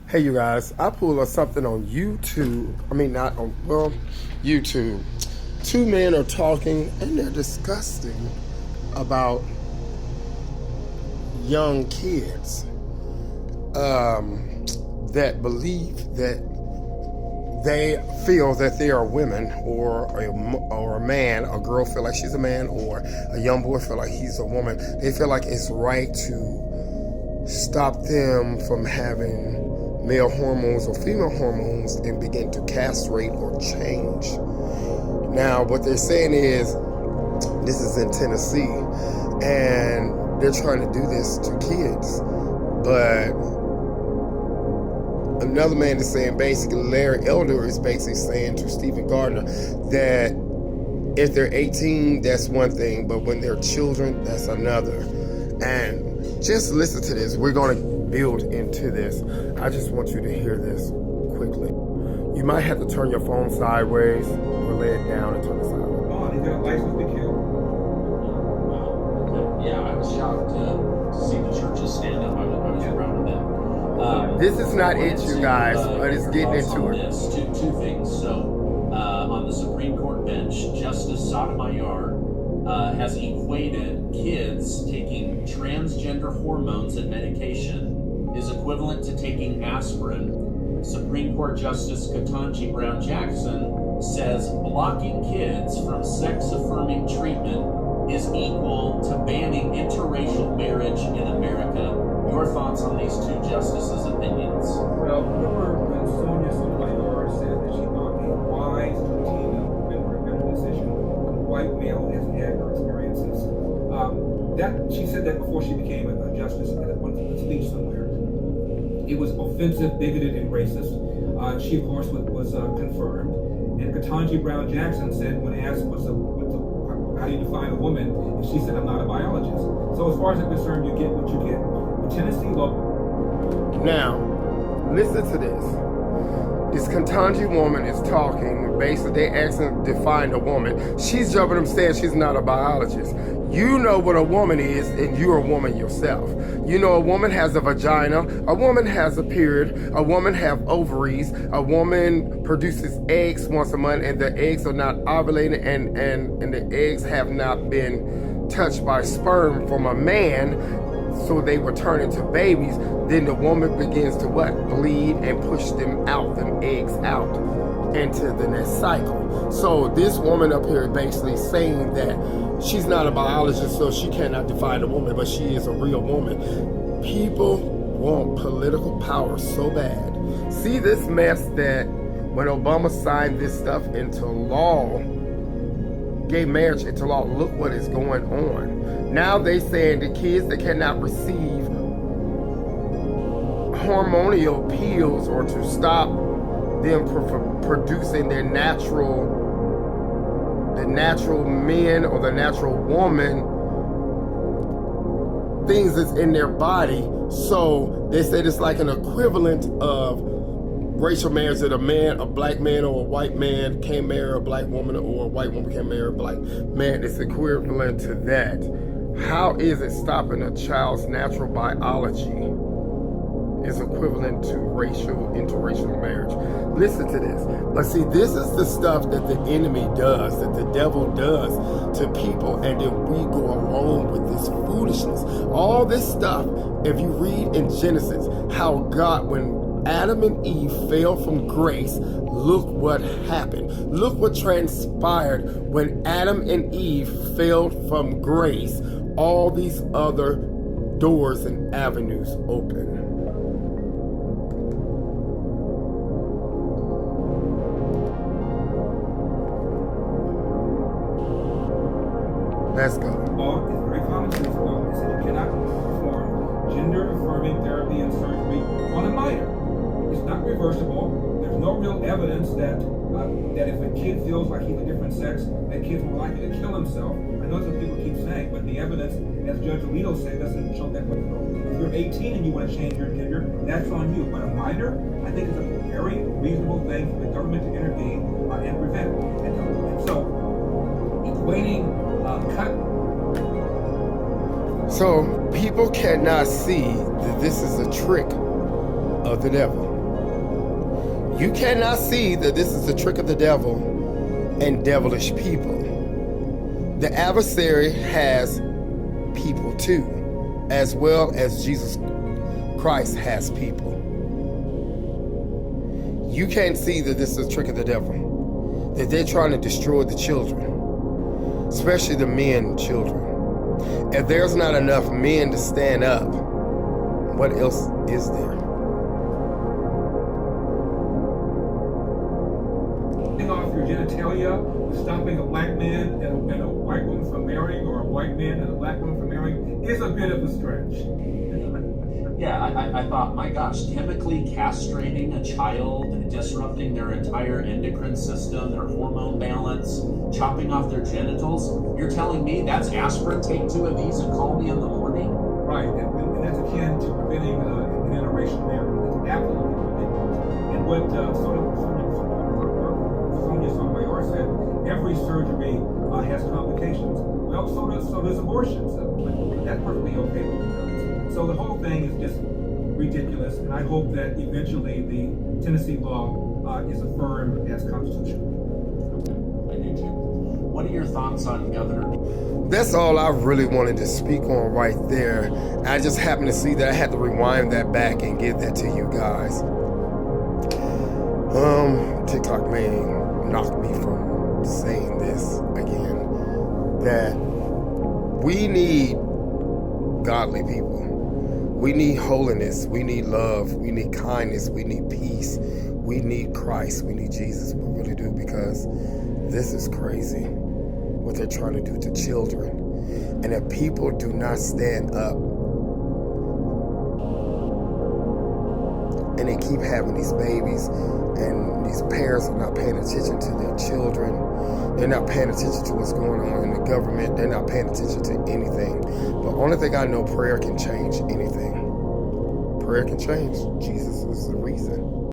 Hey, you guys, I pulled up something on YouTube. I mean, not on, well, YouTube. Two men are talking and they're discussing about young kids that believe that they feel that they are women, or a man. A girl feel like she's a man, or a young boy feel like he's a woman. They feel like it's right to stop them from having male hormones or female hormones and begin to castrate or change. Now, what they're saying is, this is in Tennessee, and they're trying to do this to kids. But another man is saying, basically, Larry Elder is basically saying to Stephen Gardner that if they're 18, that's one thing, but when they're children, that's another. And just listen to this. We're going to build into this. I just want you to hear this quickly. You might have to turn your phone sideways or lay it down and turn it sideways. Oh, he's got a license to kill. Yeah, I was shocked to see the churches stand up. I was proud of them. This is not it, you guys, but it's getting into it. Two things. So, on the Supreme Court bench, Justice Sotomayor has equated kids taking transgender hormones and medication is equivalent to taking aspirin. Supreme Court Justice Ketanji Brown Jackson says blocking kids from sex-affirming treatment is equal to banning interracial marriage in America. Your thoughts on these two justices' opinions? Well, remember when Sonia Sotomayor said that she thought a wise Latina would have made a better decision than a white male has had her experiences. She said that before she became a justice at one speech somewhere. It was offensive, bigoted, and racist. She, of course, was confirmed. And Ketanji Brown Jackson said, when asked how do you define a woman, and she said, I'm not a biologist. So as far as I'm concerned, you get what you get. The Tennessee law. Now, listen to this. This Ketanji woman is talking. Basically, they asking to define a woman. She's jumping up saying she's not a biologist. You know what a woman is, and you're a woman yourself. You know a woman has a vagina, a woman has a period, a woman have ovaries, a woman produces eggs once a month, and the eggs are not ovulated, and the eggs have not been touched by sperm from a man, so they will turn into babies. Then the woman begins to what? Bleed and push them out, them eggs out into the next cycle. So this woman up here basically saying that she's not a biologist, so she cannot define a woman, but she is a real woman. People want political power so bad. See this mess that when Obama signed this stuff into law, gay marriage into law, look what is going on. Now they saying the kids that cannot receive hormonal pills or to stop them producing the natural men or the natural woman things that's in their body. So they said it's like an equivalent of racial marriage, that a black man or a white man can't marry a black woman, or a white woman can't marry a black man. It's equivalent to that. How is it stopping a child's natural biology is equivalent to interracial marriage? Listen to this. But see, this is the stuff that the enemy does, that the devil does to people, and then we go along with this foolishness. All this stuff, if you read in Genesis, how God, when Adam and Eve fell from grace, look what happened. Look what transpired when Adam and Eve fell from grace. All these other doors and avenues open. Let's go. Law is very common sense law. It says you cannot perform gender-affirming therapy and surgery on a minor. It's not reversible. There's no real evidence that if a kid feels like he's a different sex, that kid's more likely to kill himself. I know that's what people keep saying, but the evidence, as Judge Alito said, doesn't show that. If you're 18 and you want to change your gender, that's on you. But a minor, I think it's a very reasonable thing for the government to intervene and prevent. And so, equating So people cannot see that this is a trick of the devil. You cannot see that this is a trick of the devil and devilish people. The adversary has people too, as well as Jesus Christ has people. You can't see that this is a trick of the devil, that they're trying to destroy the children, especially the men children. If there's not enough men to stand up, what else is there? Off your genitalia, stopping a black man and a white woman from marrying, or a white man and a black woman from marrying, is a bit of a stretch. Yeah, I thought, my gosh, chemically castrating a child, disrupting their entire endocrine system, their hormone balance, chopping off their genitals. You're telling me that's aspirin? Take 2 of these and call me in the morning? Right, and that's akin to preventing an interracial marriage. It's absolutely ridiculous. And what Sonia Sotomayor said, every surgery has complications. Well, so does abortions. But that's perfectly okay with you guys. So the whole thing is just ridiculous, and I hope that eventually the Tennessee law is affirmed as constitutional. I do too. What are your thoughts on Governor? That's all I really wanted to speak on right there. I just happened to see that I had to rewind that back and give that to you guys. TikTok may knock me from saying this again, that we need godly people. We need holiness. We need love. We need kindness. We need peace. We need Christ. We need Jesus. We really do, because this is crazy what they're trying to do to children. And if people do not stand up and they keep having these babies and these parents are not paying attention to their children, they're not paying attention to what's going on in the government, they're not paying attention to anything. But only thing I know, prayer can change anything. Prayer can change. Jesus is the reason.